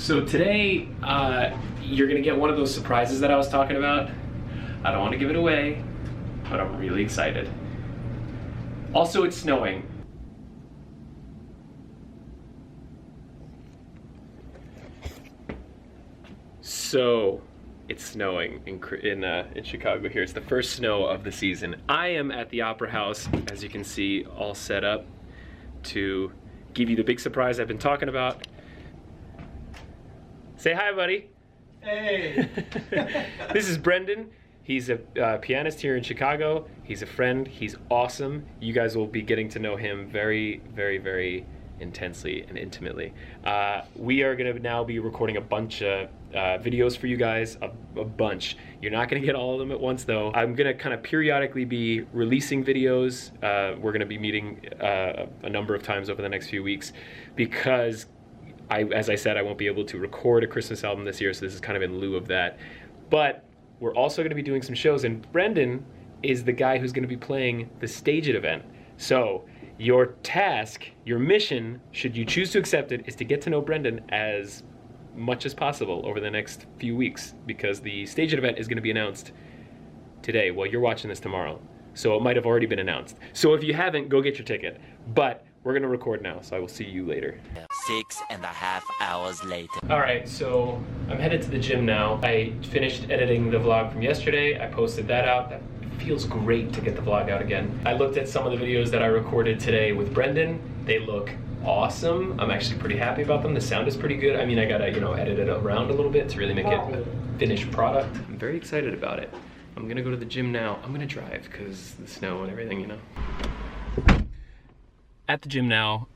So today, you're gonna get one of those surprises that I was talking about. I don't want to give it away, but I'm really excited. Also, it's snowing. So, it's snowing in Chicago here. It's the first snow of the season. I am at the Opera House, as you can see, all set up to give you the big surprise I've been talking about. Say hi, buddy. Hey. This is Brendan. He's a pianist here in Chicago. He's a friend. He's awesome. You guys will be getting to know him very, very, very intensely and intimately. We are gonna now be recording a bunch of videos for you guys, a bunch. You're not gonna get all of them at once though. I'm gonna kind of periodically be releasing videos. We're gonna be meeting a number of times over the next few weeks because as I said, I won't be able to record a Christmas album this year, so this is kind of in lieu of that. But we're also gonna be doing some shows, and Brendan is the guy who's gonna be playing the Stageit event. So your task, your mission, should you choose to accept it, is to get to know Brendan as much as possible over the next few weeks, because the Stageit event is gonna be announced today. Well, you're watching this tomorrow, so it might have already been announced. So if you haven't, go get your ticket. But we're gonna record now, so I will see you later. 6.5 hours later. All right, so I'm headed to the gym now. I finished editing the vlog from yesterday. I posted that out. That feels great to get the vlog out again. I looked at some of the videos that I recorded today with Brendan. They look awesome. I'm actually pretty happy about them. The sound is pretty good. I mean, I gotta, edit it around a little bit to really make it a finished product. I'm very excited about it. I'm gonna go to the gym now. I'm gonna drive because the snow and everything, At the gym now.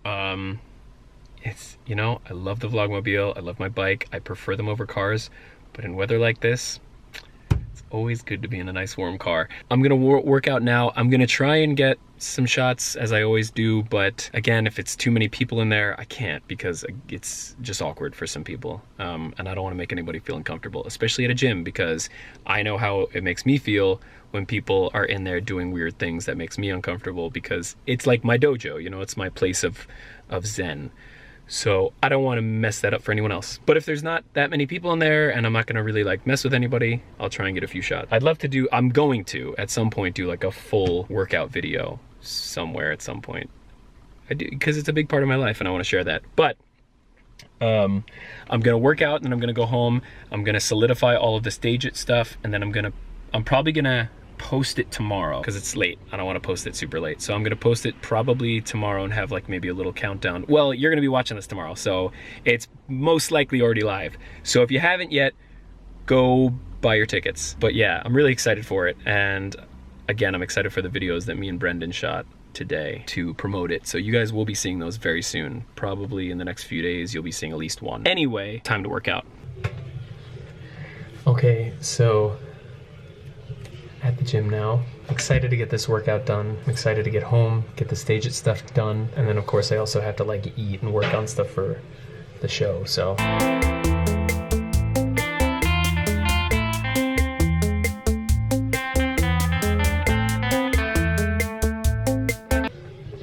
It's, I love the Vlogmobile. I love my bike. I prefer them over cars, but in weather like this, it's always good to be in a nice warm car. I'm gonna work out now. I'm gonna try and get some shots as I always do, but again, if it's too many people in there, I can't because it's just awkward for some people. And I don't wanna make anybody feel uncomfortable, especially at a gym, because I know how it makes me feel when people are in there doing weird things. That makes me uncomfortable because it's like my dojo, it's my place of zen. So I don't want to mess that up for anyone else. But if there's not that many people in there and I'm not gonna really mess with anybody, I'll try and get a few shots. I'm going to at some point do a full workout video somewhere at some point. I do, because it's a big part of my life and I want to share that. But I'm gonna work out and I'm gonna go home. I'm gonna solidify all of the Stageit stuff, and then I'm probably gonna post it tomorrow because it's late. I don't want to post it super late, so I'm gonna post it probably tomorrow and have maybe a little countdown. Well, you're gonna be watching this tomorrow, so it's most likely already live. So if you haven't yet, go buy your tickets. But yeah, I'm really excited for it, and again, I'm excited for the videos that me and Brendan shot today to promote it. So you guys will be seeing those very soon. Probably in the next few days, you'll be seeing at least one. Anyway, time to work out. Okay, so at the gym now. Excited to get this workout done. I'm excited to get home, get the Stageit stuff done, and then of course I also have to eat and work on stuff for the show, so.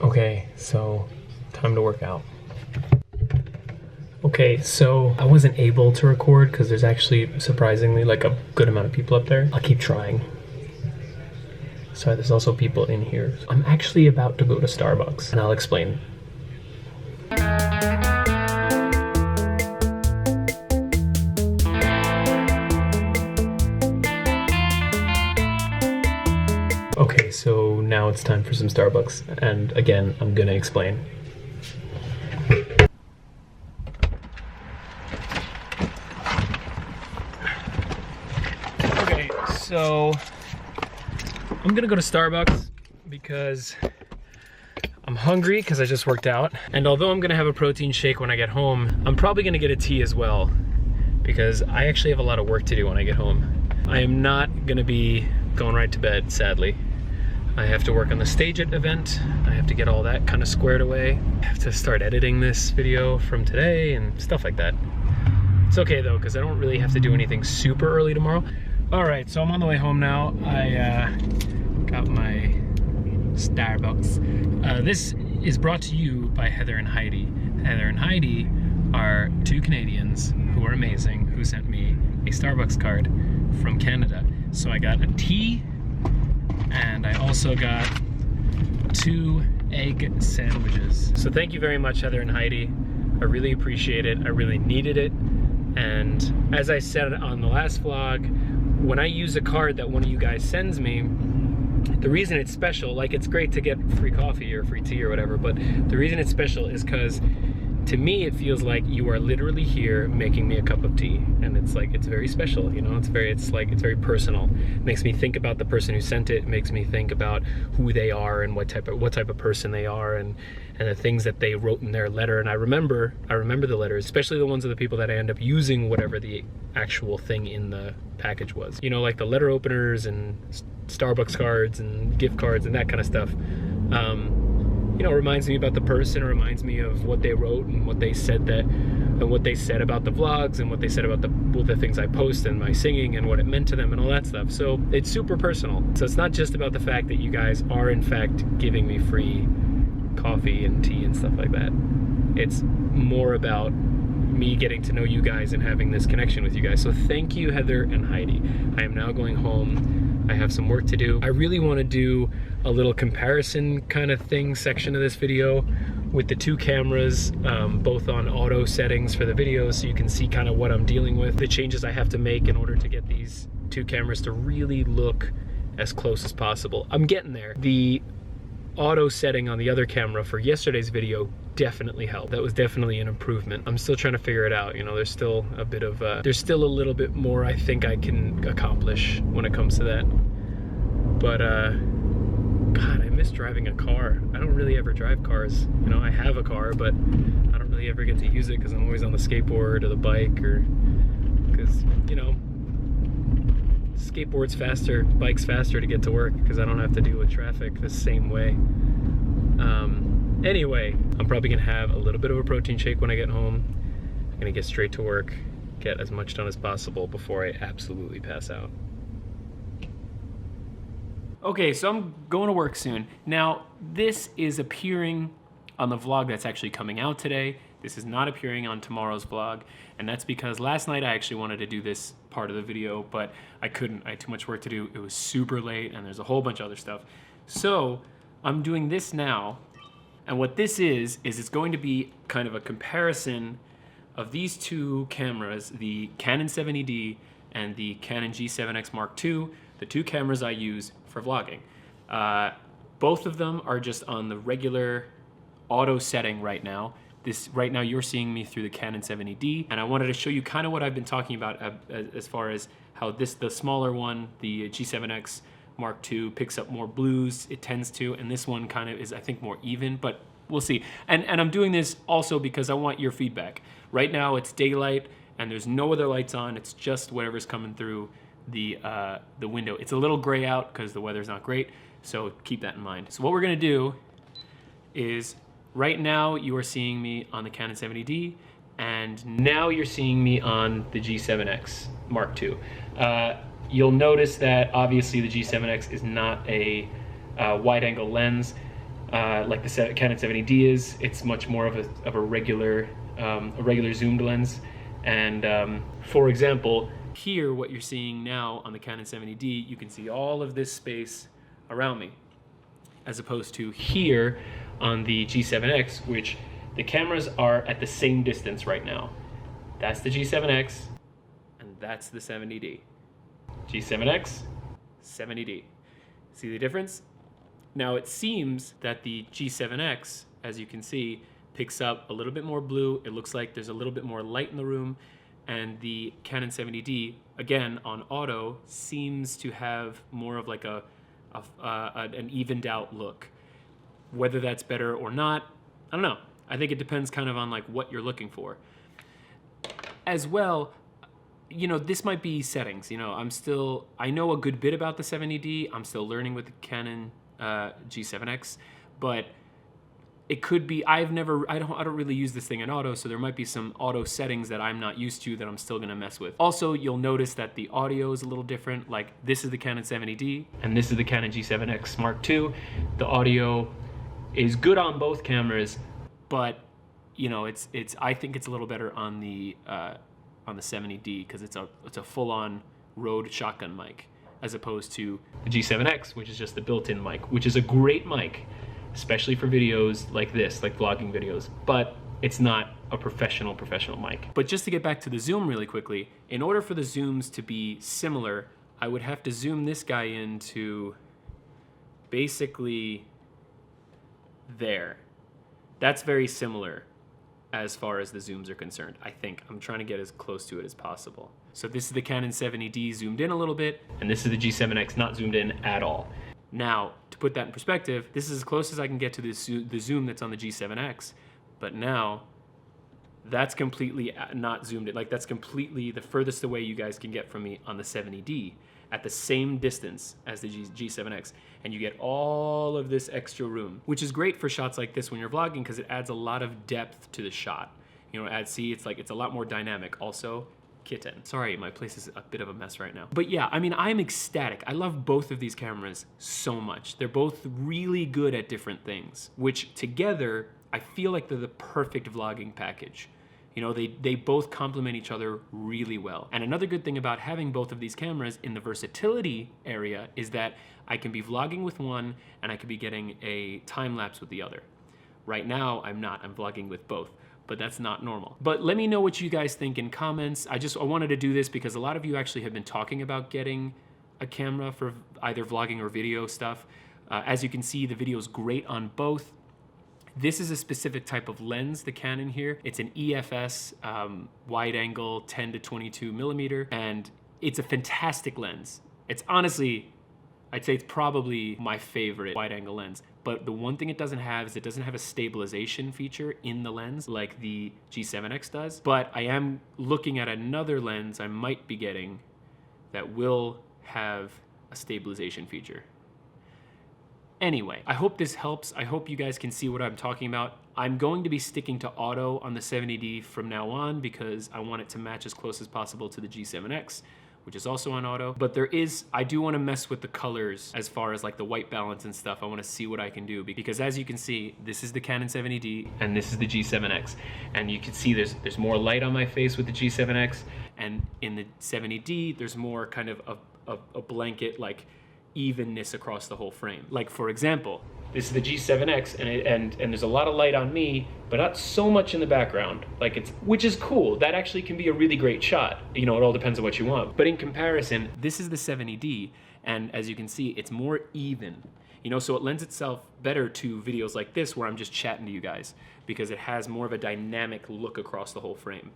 Okay, so time to work out. Okay, so I wasn't able to record because there's actually surprisingly a good amount of people up there. I'll keep trying. Sorry, there's also people in here. I'm actually about to go to Starbucks, and I'll explain. Okay, so now it's time for some Starbucks, and again, I'm gonna explain. Okay, so I'm gonna go to Starbucks because I'm hungry because I just worked out. And although I'm gonna have a protein shake when I get home, I'm probably gonna get a tea as well because I actually have a lot of work to do when I get home. I am not gonna be going right to bed, sadly. I have to work on the Stageit event. I have to get all that kind of squared away. I have to start editing this video from today and stuff like that. It's okay though, because I don't really have to do anything super early tomorrow. All right, so I'm on the way home now. I got my Starbucks. This is brought to you by Heather and Heidi. Heather and Heidi are two Canadians who are amazing, who sent me a Starbucks card from Canada. So I got a tea, and I also got 2 egg sandwiches. So thank you very much, Heather and Heidi. I really appreciate it. I really needed it. And as I said on the last vlog, when I use a card that one of you guys sends me, the reason it's special, like it's great to get free coffee or free tea or whatever, but the reason it's special is because to me it feels like you are literally here making me a cup of tea, and it's like, it's very special, you know. It's very personal. It makes me think about the person who sent it. It makes me think about who they are and what type of person they are, and the things that they wrote in their letter. And I remember the letters, especially the ones of the people that I end up using whatever the actual thing in the package was. You know, like the letter openers and Starbucks cards and gift cards and that kind of stuff. You know, it reminds me about the person. It reminds me of what they wrote and what they said about the vlogs and what they said about the things I post and my singing and what it meant to them and all that stuff. So it's super personal. So it's not just about the fact that you guys are in fact giving me free coffee and tea and stuff like that. It's more about me getting to know you guys and having this connection with you guys. So thank you, Heather and Heidi. I am now going home. I have some work to do. I really want to do a little comparison kind of thing section of this video with the 2 cameras, both on auto settings for the videos, so you can see kind of what I'm dealing with, the changes I have to make in order to get these 2 cameras to really look as close as possible. I'm getting there. The auto setting on the other camera for yesterday's video definitely helped. That was definitely an improvement. I'm still trying to figure it out. You know, there's still a bit of there's still a little bit more I think I can accomplish when it comes to that. But God, I miss driving a car. I don't really ever drive cars. You know, I have a car, but I don't really ever get to use it because I'm always on the skateboard or the bike, or because, you know, skateboard's faster, bike's faster to get to work because I don't have to deal with traffic the same way. Anyway, I'm probably gonna have a little bit of a protein shake when I get home. I'm gonna get straight to work, get as much done as possible before I absolutely pass out. Okay, so I'm going to work soon. Now, this is appearing on the vlog that's actually coming out today. This is not appearing on tomorrow's vlog, and that's because last night I actually wanted to do this part of the video, but I couldn't. I had too much work to do. It was super late, and there's a whole bunch of other stuff. So I'm doing this now, and what this is it's going to be kind of a comparison of these 2 cameras, the Canon 70D and the Canon G7X Mark II, the 2 cameras I use for vlogging. Both of them are just on the regular auto setting right now. Right now you're seeing me through the Canon 70D, and I wanted to show you kind of what I've been talking about as far as how the smaller one, the G7X Mark II, picks up more blues, it tends to, and this one kind of is, I think, more even, but we'll see. And I'm doing this also because I want your feedback. Right now it's daylight and there's no other lights on, it's just whatever's coming through the window. It's a little gray out because the weather's not great, so keep that in mind. So what we're gonna do is, right now you are seeing me on the Canon 70D, and now you're seeing me on the G7X Mark II. You'll notice that obviously the G7X is not a wide-angle lens like the Canon 70D is. It's much more of a regular zoomed lens. And for example, here what you're seeing now on the Canon 70D, you can see all of this space around me, as opposed to here on the G7X, which the cameras are at the same distance right now. That's the G7X, and that's the 70D. G7X, 70D. See the difference? Now it seems that the G7X, as you can see, picks up a little bit more blue. It looks like there's a little bit more light in the room, and the Canon 70D, again on auto, seems to have more of like an evened out look. Whether that's better or not, I don't know. I think it depends kind of on like what you're looking for. As well, you know, this might be settings. You know, I know a good bit about the 70D. I'm still learning with the Canon G7X, but it could be, I don't really use this thing in auto, so there might be some auto settings that I'm not used to that I'm still gonna mess with. Also, you'll notice that the audio is a little different. Like, this is the Canon 70D, and this is the Canon G7X Mark II. The audio is good on both cameras, but you know, I think it's a little better on the on the 70D because it's a full-on Rode shotgun mic, as opposed to the G7X, which is just the built-in mic, which is a great mic, especially for videos like this, like vlogging videos, but it's not a professional mic. But just to get back to the zoom really quickly, in order for the zooms to be similar, I would have to zoom this guy into basically there. That's very similar as far as the zooms are concerned, I think. I'm trying to get as close to it as possible. So this is the Canon 70D zoomed in a little bit, and this is the G7X not zoomed in at all. Now, to put that in perspective, this is as close as I can get to the zoom that's on the G7X, but now that's completely not zoomed in. Like, that's completely the furthest away you guys can get from me on the 70D at the same distance as the G7X, and you get all of this extra room, which is great for shots like this when you're vlogging because it adds a lot of depth to the shot. You know, see, it's a lot more dynamic. Also, kitten. Sorry, my place is a bit of a mess right now. But yeah, I mean, I'm ecstatic. I love both of these cameras so much. They're both really good at different things, which together, I feel like they're the perfect vlogging package. You know, they both complement each other really well. And another good thing about having both of these cameras in the versatility area is that I can be vlogging with one and I could be getting a time lapse with the other. Right now, I'm not. I'm vlogging with both, but that's not normal. But let me know what you guys think in comments. I wanted to do this because a lot of you actually have been talking about getting a camera for either vlogging or video stuff. As you can see, the video is great on both. This is a specific type of lens, the Canon here. It's an EFS wide angle 10 to 22 millimeter, and it's a fantastic lens. It's honestly, I'd say it's probably my favorite wide angle lens. But the one thing it doesn't have is it doesn't have a stabilization feature in the lens like the G7X does. But I am looking at another lens I might be getting that will have a stabilization feature. Anyway, I hope this helps. I hope you guys can see what I'm talking about. I'm going to be sticking to auto on the 70D from now on because I want it to match as close as possible to the G7X, which is also on auto. But I do want to mess with the colors as far as like the white balance and stuff. I want to see what I can do because as you can see, this is the Canon 70D and this is the G7X. And you can see there's more light on my face with the G7X. And in the 70D, there's more kind of a blanket like evenness across the whole frame. Like for example, this is the G7X and there's a lot of light on me, but not so much in the background. Which is cool. That actually can be a really great shot. You know, it all depends on what you want. But in comparison, this is the 70D, and as you can see, it's more even. You know, so it lends itself better to videos like this where I'm just chatting to you guys because it has more of a dynamic look across the whole frame.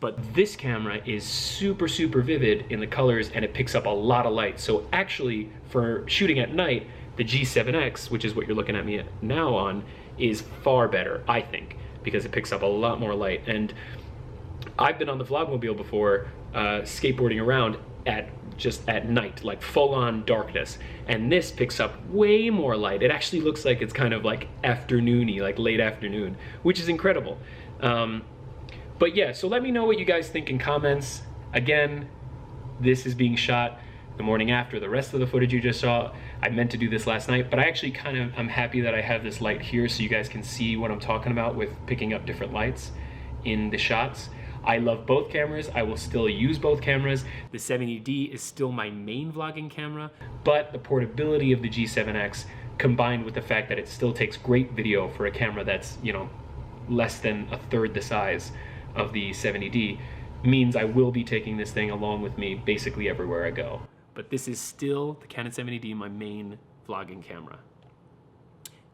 But this camera is super, super vivid in the colors and it picks up a lot of light. So actually, for shooting at night, the G7X, which is what you're looking at me now on, is far better, I think, because it picks up a lot more light. And I've been on the Vlogmobile before, skateboarding around just at night, like full-on darkness. And this picks up way more light. It actually looks like it's kind of like afternoony, like late afternoon, which is incredible. But yeah, so let me know what you guys think in comments. Again, this is being shot the morning after the rest of the footage you just saw. I meant to do this last night, but I actually I'm happy that I have this light here so you guys can see what I'm talking about with picking up different lights in the shots. I love both cameras. I will still use both cameras. The 70D is still my main vlogging camera, but the portability of the G7X combined with the fact that it still takes great video for a camera that's, you know, less than a third the size of the 70D means I will be taking this thing along with me basically everywhere I go. But this is still the Canon 70D, my main vlogging camera.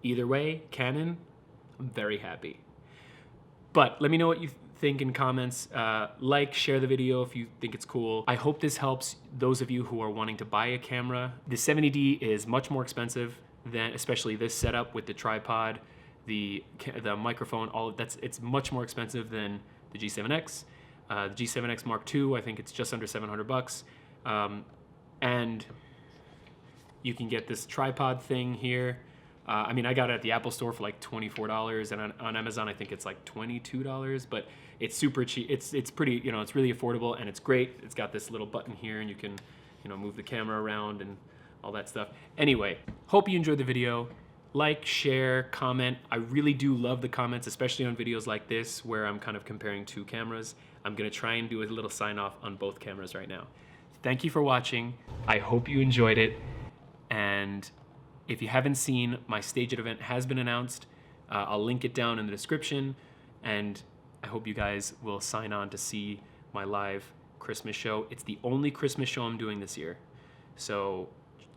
Either way, Canon, I'm very happy. But let me know what you think in comments. Like, share the video if you think it's cool. I hope this helps those of you who are wanting to buy a camera. The 70D is much more expensive than, especially this setup with the tripod, the microphone, all of that's, it's much more expensive than the G7X. The G7X Mark II, I think it's just under 700 bucks. And you can get this tripod thing here. I mean, I got it at the Apple Store for like $24, and on Amazon, I think it's like $22, but it's super cheap. It's pretty, you know, it's really affordable and it's great. It's got this little button here and you can, you know, move the camera around and all that stuff. Anyway, hope you enjoyed the video. like, share, comment. I really do love the comments, especially on videos like this where I'm kind of comparing two cameras. I'm gonna try and do a little sign off on both cameras right now. Thank you for watching. I hope you enjoyed it. And if you haven't seen, my Stageit event has been announced. I'll link it down in the description. And I hope you guys will sign on to see my live Christmas show. It's the only Christmas show I'm doing this year. So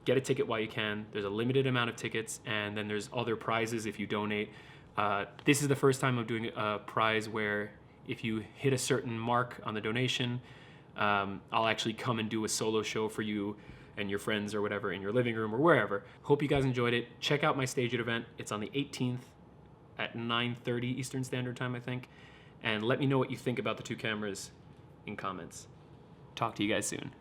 get a ticket while you can. There's a limited amount of tickets, and then there's other prizes if you donate. This is the first time I'm doing a prize where if you hit a certain mark on the donation, I'll actually come and do a solo show for you and your friends or whatever in your living room or wherever. Hope you guys enjoyed it. Check out my Stageit event. It's on the 18th at 9:30 Eastern Standard Time, I think. And let me know what you think about the two cameras in comments. Talk to you guys soon.